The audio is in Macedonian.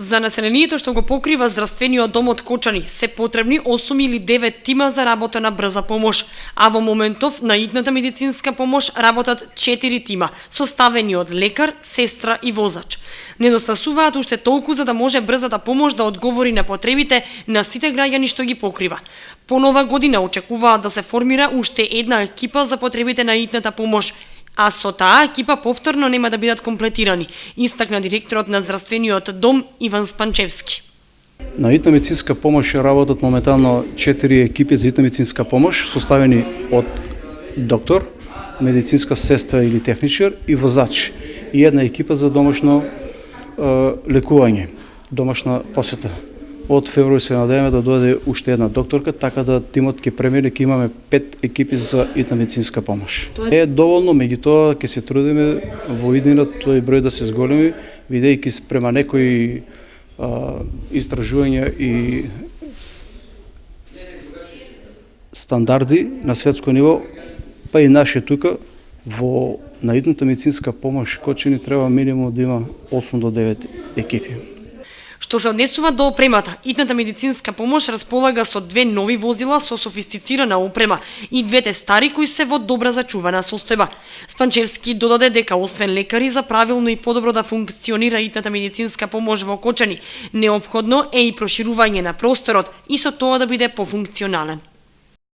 За населението што го покрива здравствениот дом од Кочани се потребни 8 или 9 тима за работа на брза помош, а во моментов на итната медицинска помош работат 4 тима, составени од лекар, сестра и возач. Недостасуваат уште толку за да може брзата помош да одговори на потребите на сите граѓани што ги покрива. По нова година очекуваат да се формира уште една екипа за потребите на итната помош, а со таа екипа повторно нема да бидат комплетирани, истакна директорот на здравствениот дом Иван Спанчевски. На итна медицинска помош работат моментално 4 екипи за итна медицинска помош, составени од доктор, медицинска сестра или техничар и возач, и една екипа за домашно лекување, домашна посета. Од февруари се надеваме да дојде уште една докторка, така да тимот ќе премине, ќе имаме 5 екипи за итна медицинска помош. Не е доволно, меѓутоа ќе се трудиме во иднина тој број да се зголеми, бидејќи спрема некои истражувања и стандарди на светско ниво, па и наше тука, на итната медицинска помош Кочани треба минимум да има 8 до 9 екипи. Што се однесува до опремата, итната медицинска помош располага со 2 нови возила со софистицирана опрема и 2 стари кои се во добра зачувана состојба. Спанчевски додаде дека освен лекари за правилно и подобро да функционира итната медицинска помош во Кочани, неопходно е и проширување на просторот и со тоа да биде пофункционален.